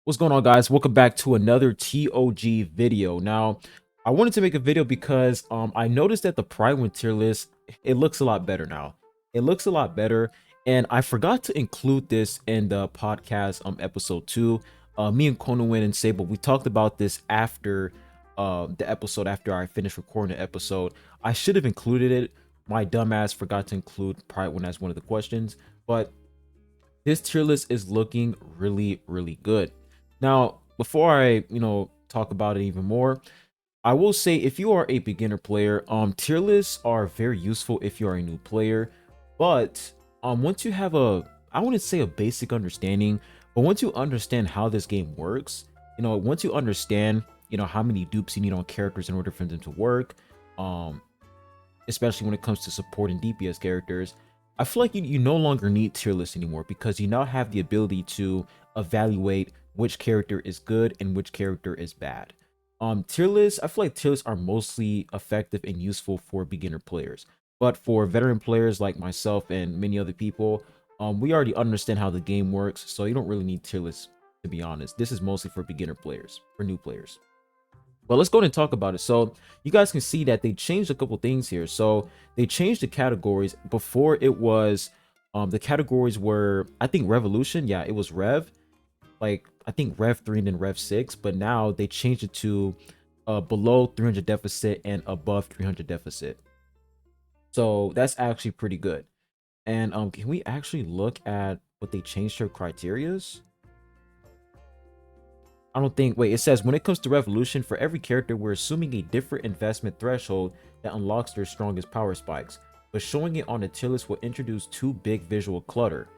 What's going on, guys? Welcome back to another TOG video. Now, I wanted to make a video because I noticed that the Prydwen tier list, it looks a lot better now. It looks a lot better, and I forgot to include this in the podcast episode 2. Me and Konowin and Sable, we talked about this after the episode, after I finished recording the episode. I should have included it. My dumbass forgot to include Prydwen as one of the questions, but this tier list is looking really good. Now, before I talk about it even more, I will say if you are a beginner player, tier lists are very useful if you are a new player. But once you have I wouldn't say a basic understanding, but once you understand how this game works, once you understand how many dupes you need on characters in order for them to work, um especially when it comes to support and DPS characters, I feel like you no longer need tier lists anymore because you now have the ability to evaluate which character is good and which character is bad. Tier lists, I feel like tier lists are mostly effective and useful for beginner players. But for veteran players like myself and many other people, we already understand how the game works, so you don't really need tier lists, to be honest. This is mostly for beginner players, for new players. But let's go ahead and talk about it. So you guys can see that they changed a couple things here. So they changed the categories. Before it was the categories were, I think, Revolution. Yeah, it was Rev. Like I think Rev 3 and then Rev 6. But now they changed it to below 300 deficit and above 300 deficit. So that's actually pretty good. And can we actually look at what they changed their criterias? I don't think. Wait, it says when it comes to Revolution, for every character, we're assuming a different investment threshold that unlocks their strongest power spikes. But showing it on the tier list will introduce too big visual clutter.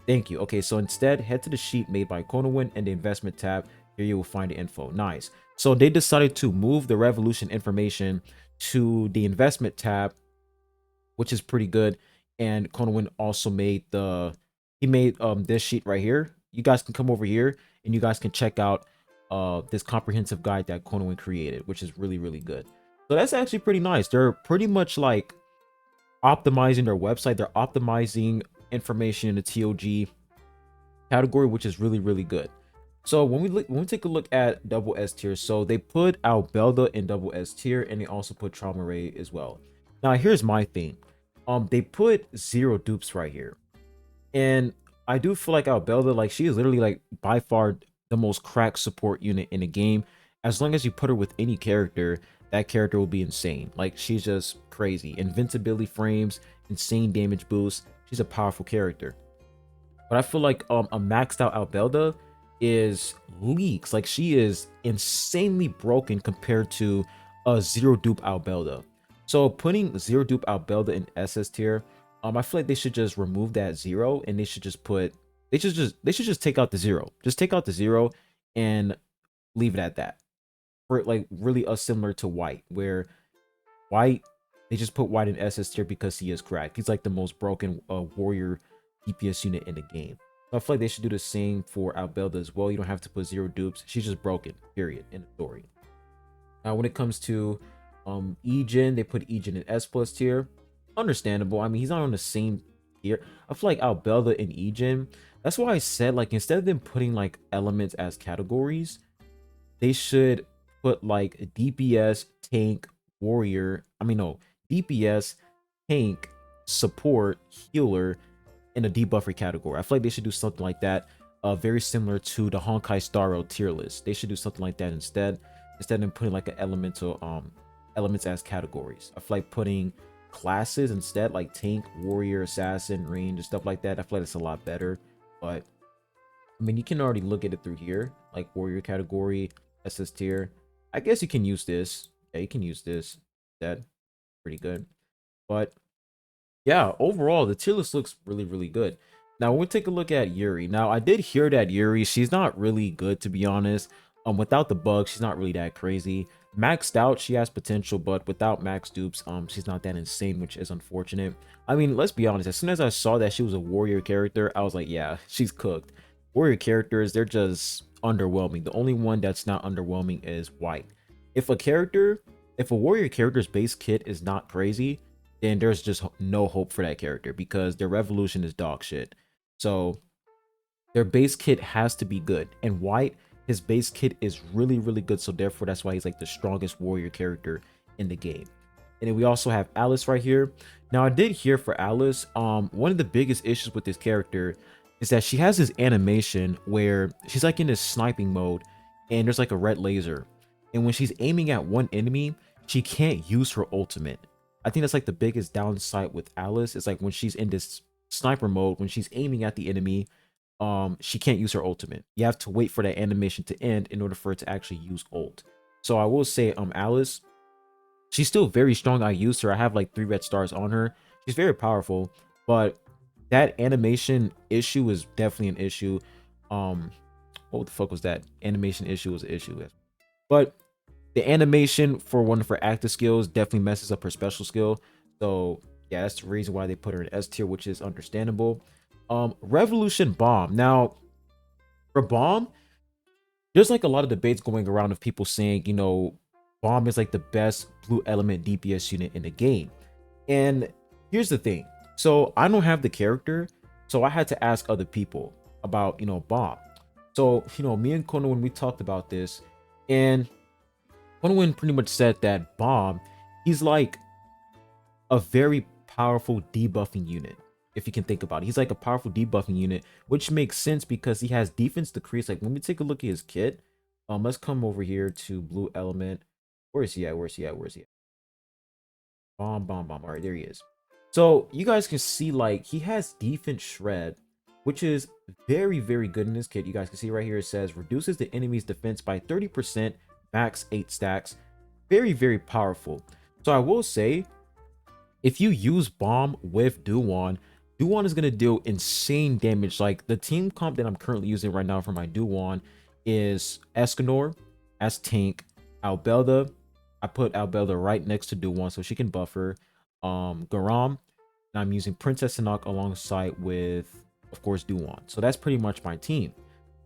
Thank you. Okay, so instead, head to the sheet made by Konowin and the investment tab. Here you will find the info. Nice. So they decided to move the Revolution information to the investment tab, which is pretty good. And Konowin also made he made this sheet right here. You guys can come over here and you guys can check out this comprehensive guide that Konowin created, which is really good. So that's actually pretty nice. They're pretty much like optimizing their website. They're optimizing information in the TOG category, which is really good. So when we take a look at double S tier, so they put Albelda in double S tier, and they also put Trauma Ray as well. Now here's my thing. They put 0 dupes right here, and I do feel like Albelda, like, she is literally like by far the most cracked support unit in the game. As long as you put her with any character, that character will be insane. Like, she's just crazy. Invincibility frames, insane damage boost. She's a powerful character. But I feel like a maxed out Albelda is leaks. Like, she is insanely broken compared to a 0 dupe Albelda. So putting 0 dupe Albelda in SS tier, I feel like they should just remove that 0, and they should just put they should just take out the 0. Just take out the 0 and leave it at that. For like really similar to White, where White, they just put White in SS tier because he is cracked. He's like the most broken warrior DPS unit in the game. So I feel like they should do the same for Albelda as well. You don't have to put 0 dupes. She's just broken, period, in the story. Now when it comes to Egen, they put Egen in S plus tier. Understandable. I mean, he's not on the same tier. I feel like Albelda and Egen, that's why I said, like, instead of them putting like elements as categories, they should put like DPS, tank, warrior. I mean, no, DPS, tank, support, healer in a debuffer category. I feel like they should do something like that, very similar to the Honkai Star Rail tier list. They should do something like that instead of putting like an elemental elements as categories. I feel like putting classes instead, like tank, warrior, assassin, range, and stuff like that. I feel like it's a lot better. But I mean, you can already look at it through here, like warrior category, SS tier. I guess you can use this. Yeah, you can use this. That pretty good. But yeah, overall, the tier list looks really good. Now, we'll take a look at Yuri. Now, I did hear that Yuri, she's not really good, to be honest. Without the bugs, she's not really that crazy. Maxed out, she has potential, but without max dupes, she's not that insane, which is unfortunate. I mean, let's be honest. As soon as I saw that she was a warrior character, I was like, yeah, she's cooked. Warrior characters, they're just underwhelming. The only one that's not underwhelming is White. If a warrior character's base kit is not crazy, then there's just no hope for that character because their revolution is dog shit. So their base kit has to be good. And White, his base kit is really, really good. So therefore, that's why he's like the strongest warrior character in the game. And then we also have Alice right here. Now I did hear for Alice, one of the biggest issues with this character is that she has this animation where she's like in this sniping mode and there's like a red laser. And when she's aiming at one enemy, she can't use her ultimate. I think that's like the biggest downside with Alice. It's like when she's in this sniper mode, when she's aiming at the enemy, she can't use her ultimate. You have to wait for that animation to end in order for it to actually use ult. So I will say, Alice, she's still very strong. I used her. I have like 3 red stars on her. She's very powerful, but that animation issue is definitely an issue. What the fuck was that? Animation issue was an issue. But the animation for one of her active skills definitely messes up her special skill. So yeah, that's the reason why they put her in S tier, which is understandable. Revolution Bomb. Now, for Bomb, there's like a lot of debates going around of people saying, you know, Bomb is like the best blue element DPS unit in the game. And here's the thing. So I don't have the character, so I had to ask other people about, you know, Bomb. So, you know, me and Kono, when we talked about this, and Prydwen pretty much said that Bomb, he's like a very powerful debuffing unit. If you can think about it, he's like a powerful debuffing unit, which makes sense because he has defense decrease. Like when we take a look at his kit, let's come over here to blue element. Where is he at? Where's he at? Where's he at? Bomb. All right, there he is. So you guys can see like he has defense shred, which is very, very good in this kit. You guys can see right here, it says reduces the enemy's defense by 30%, max 8 stacks. Very, very powerful. So I will say, if you use Bomb with Duan, Duan is going to deal insane damage. Like the team comp that I'm currently using right now for my Duan is Escanor as tank, Albelda. I put Albelda right next to Duan so she can buffer. Garam, and I'm using Princess Sanok alongside with, of course, Duan. So that's pretty much my team.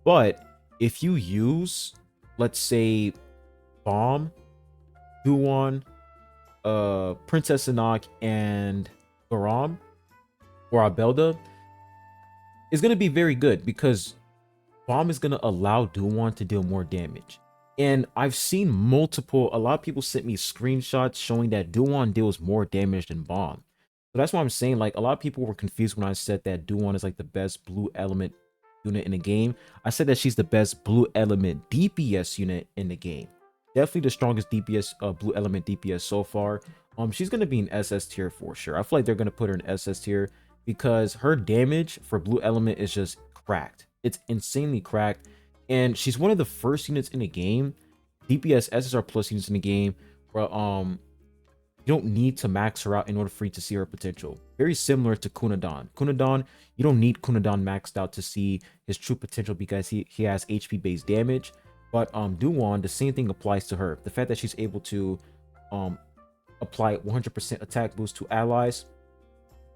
But if you use, let's say, Bomb, Duan, Princess Sanok, and Garam, or Abelda, is going to be very good because Bomb is going to allow Duan to deal more damage. And I've seen a lot of people sent me screenshots showing that Duan deals more damage than Bomb. So that's why I'm saying, like, a lot of people were confused when I said that Duan is like the best blue element unit in the game. I said that she's the best blue element DPS unit in the game. Definitely the strongest DPS, blue element DPS so far. She's gonna be an SS tier for sure. I feel like they're gonna put her in SS tier because her damage for blue element is just cracked. It's insanely cracked, and she's one of the first units in the game, DPS SSR plus units in the game, where you don't need to max her out in order for you to see her potential. Very similar to Kunadan. Kunadan, you don't need Kunadan maxed out to see his true potential because he has HP based damage. But Duan, the same thing applies to her. The fact that she's able to apply 100% attack boost to allies,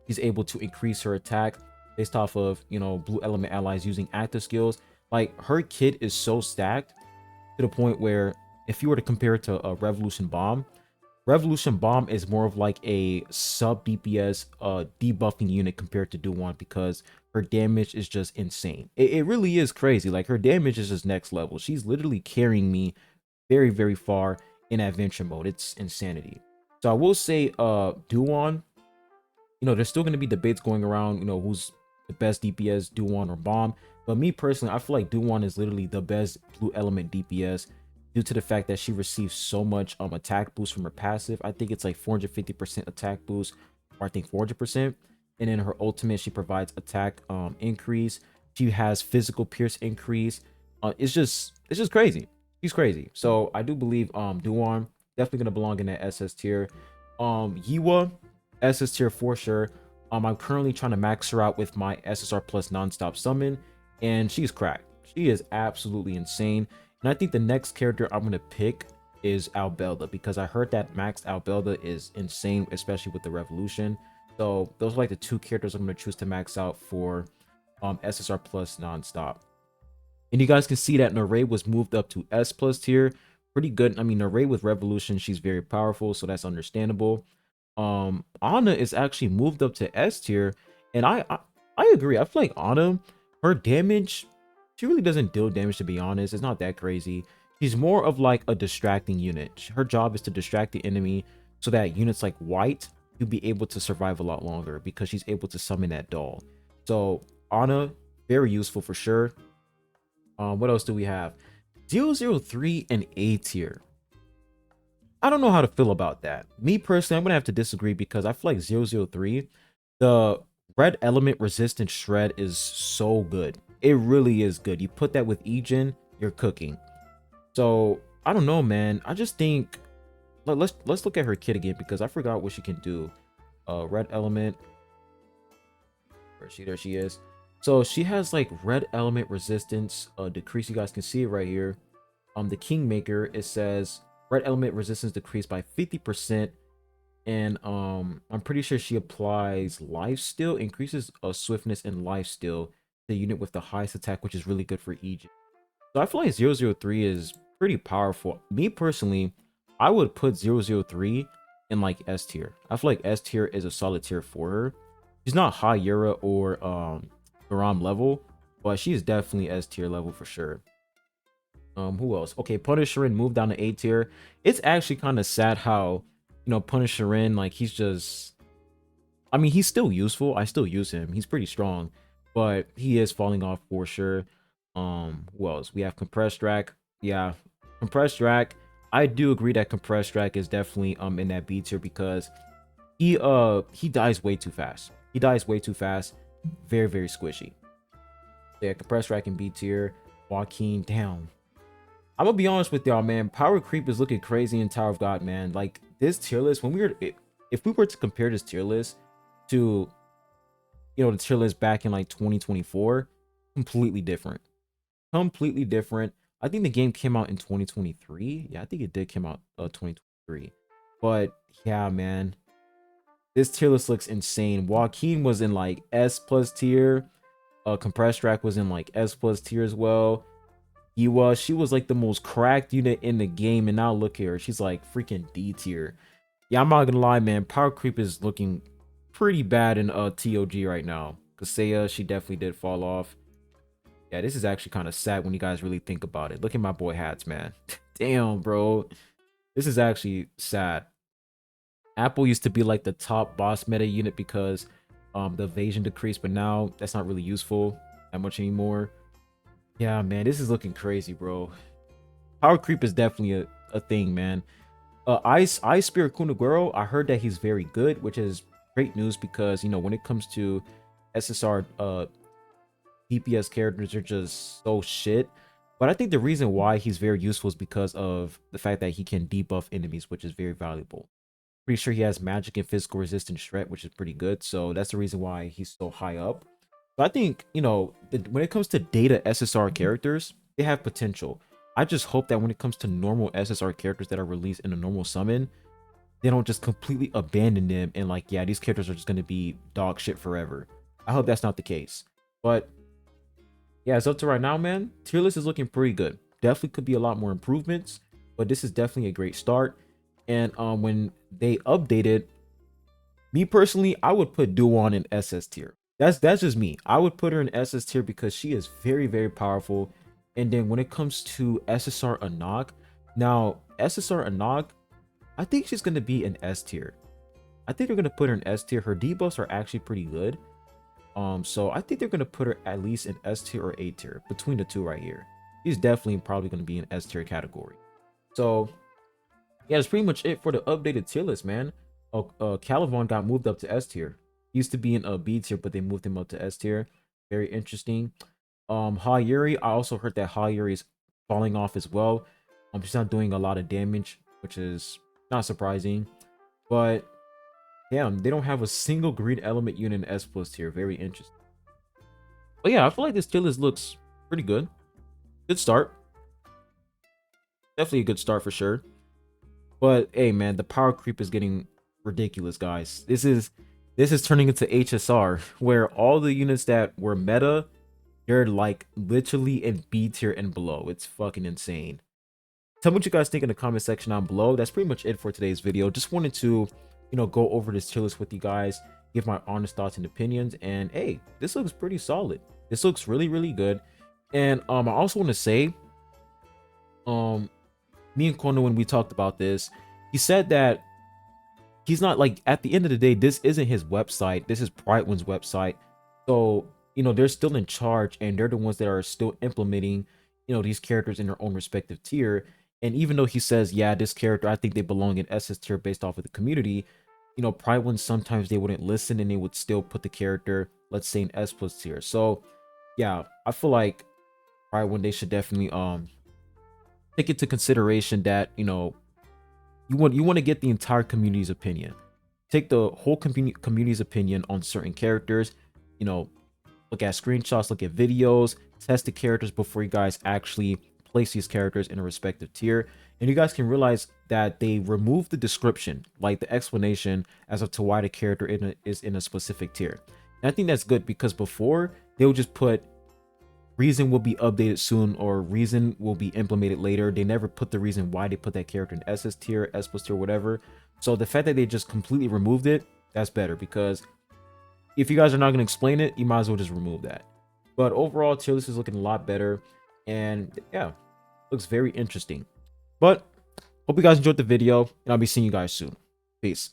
she's able to increase her attack based off of, you know, blue element allies using active skills. Like her kit is so stacked to the point where if you were to compare it to a Revolution Bomb is more of like a sub DPS debuffing unit compared to Duan because her damage is just insane. It really is crazy. Like her damage is just next level. She's literally carrying me very, very far in adventure mode. It's insanity. So I will say Duan, you know, there's still going to be debates going around, you know, who's the best DPS, Duan or Bomb. But me personally, I feel like Duan is literally the best blue element DPS due to the fact that she receives so much attack boost from her passive. I think it's like 450% attack boost, or I think 400%. And in her ultimate, she provides attack increase. She has physical pierce increase. It's just crazy. She's crazy. So I do believe Duan definitely gonna belong in that SS tier. Yiwa, SS tier for sure. I'm currently trying to max her out with my SSR plus nonstop summon, and she's cracked. She is absolutely insane. And I think the next character I'm gonna pick is Albelda because I heard that maxed Albelda is insane, especially with the revolution. So those are like the 2 characters I'm gonna choose to max out for SSR plus nonstop. And you guys can see that Naray was moved up to S plus tier. Pretty good. I mean, Naray with revolution, she's very powerful, so that's understandable. Ana is actually moved up to S tier, and I agree. I feel like Ana Her damage, she really doesn't deal damage, to be honest. It's not that crazy. She's more of like a distracting unit. Her job is to distract the enemy so that units like White will be able to survive a lot longer because she's able to summon that doll. So Ana, very useful for sure. What else do we have? 003 and A tier. I don't know how to feel about that. Me personally, I'm gonna have to disagree because I feel like 003, the red element resistant shred is so good. It really is good. You put that with Egen, you're cooking. So I don't know, man. I just think let's look at her kit again because I forgot what she can do. Red element. Where is she? There she is. So she has like red element resistance decrease. You guys can see it right here. The Kingmaker, it says red element resistance decreased by 50%. And I'm pretty sure she applies lifesteal, increases swiftness and lifesteal, the unit with the highest attack, which is really good for Egypt. So I feel like 003 is pretty powerful. Me personally, I would put 003 in like S tier. I feel like S tier is a solid tier for her. She's not high Yura or Garam level, but she is definitely S tier level for sure. Who else? Okay, Punisherin moved down to A tier. It's actually kind of sad how, you know, Punisherin, like he's just, I mean, he's still useful. I still use him. He's pretty strong, but he is falling off for sure. Who else? We have Compressed Rack. Yeah, Compressed Rack. I do agree that Compressed Rack is definitely in that B tier because he dies way too fast. He dies way too fast. Very, very squishy. Yeah, Compressed Rack in B tier. Joaquin, damn. I'm gonna be honest with y'all, man. Power creep is looking crazy in Tower of God, man. Like this tier list, when if we were to compare this tier list to, you know, the tier list back in like 2024, completely different. Completely different. I think the game came out in 2023. Yeah, I think it did come out 2023. But yeah, man, this tier list looks insane. Joaquin was in like S plus tier. Compressed Rack was in like S plus tier as well. She was like the most cracked unit in the game, and now look here, she's like freaking D tier. Yeah, I'm not gonna lie, man. Power creep is looking pretty bad in TOG right now. Kaseya, she definitely did fall off. Yeah, this is actually kind of sad when you guys really think about it. Look at my boy Hats, man. Damn, bro. This is actually sad. Apple used to be like the top boss meta unit because the evasion decreased, but now that's not really useful that much anymore. Yeah, man, this is looking crazy, bro. Power creep is definitely a thing, man. Ice Spirit Kunaguro, I heard that he's very good, which is great news because, you know, when it comes to SSR DPS characters, are just so shit. But I think the reason why he's very useful is because of the fact that he can debuff enemies, which is very valuable. Pretty sure he has magic and physical resistance shred, which is pretty good. So that's the reason why he's so high up. So I think, you know, when it comes to data SSR characters, they have potential. I just hope that when it comes to normal SSR characters that are released in a normal summon, they don't just completely abandon them and like, yeah, these characters are just going to be dog shit forever. I hope that's not the case. But yeah, as up to right now, man, tier list is looking pretty good. Definitely could be a lot more improvements, but this is definitely a great start. And when they updated, me personally, I would put Duan in SS tier. That's just me. I would put her in SS tier because she is very, very powerful. And then when it comes to SSR Anog, now SSR Anog, I think she's gonna be an S tier. I think they're gonna put her in S tier. Her debuffs are actually pretty good. So I think they're gonna put her at least in S tier or A tier, between the two right here. She's definitely probably gonna be in S tier category. So yeah, that's pretty much it for the updated tier list, man. Calivan got moved up to S tier. He used to be in a B tier, but they moved him up to S tier. Very interesting. Hayuri, I also heard that Hayuri is falling off as well. She's not doing a lot of damage, which is not surprising. But damn, they don't have a single green element unit in S plus tier. Very interesting. But yeah, I feel like this tier list looks pretty good. Good start. Definitely a good start for sure. But hey, man, the power creep is getting ridiculous, guys. This is turning into HSR, where all the units that were meta, they're like literally in B tier and below. It's fucking insane. Tell me what you guys think in the comment section down below. That's pretty much it for today's video. Just wanted to, you know, go over this tier list with you guys. give my honest thoughts and opinions. And hey, this looks pretty solid. This looks really good. And I also want to say, me and Kono, when we talked about this, he said that he's not, like, at the end of the day, this isn't his website. This is Prydwen's website. So, they're still in charge, and they're the ones that are still implementing, these characters in their own respective tier. And even though he says, yeah, this character, I think they belong in SS tier based off of the community, Prydwen, sometimes they wouldn't listen and they would still put the character, let's say, in S+ tier. So, yeah, I feel like Prydwen, they should definitely take into consideration that, you want to get the entire community's opinion. Take the whole community's opinion on certain characters. Look at screenshots, look at videos, test the characters before you guys actually place these characters in a respective tier. And you guys can realize that they remove the description, like the explanation as to why the character is in a specific tier. And I think that's good, because before they would just put reason will be updated soon or reason will be implemented later. They never put the reason why they put that character in SS tier, S+ tier, whatever. So the fact that they just completely removed it, that's better, because if you guys are not going to explain it, you might as well just remove that. But overall, tier list is looking a lot better, and yeah, looks very interesting. But hope you guys enjoyed the video, and I'll be seeing you guys soon. Peace.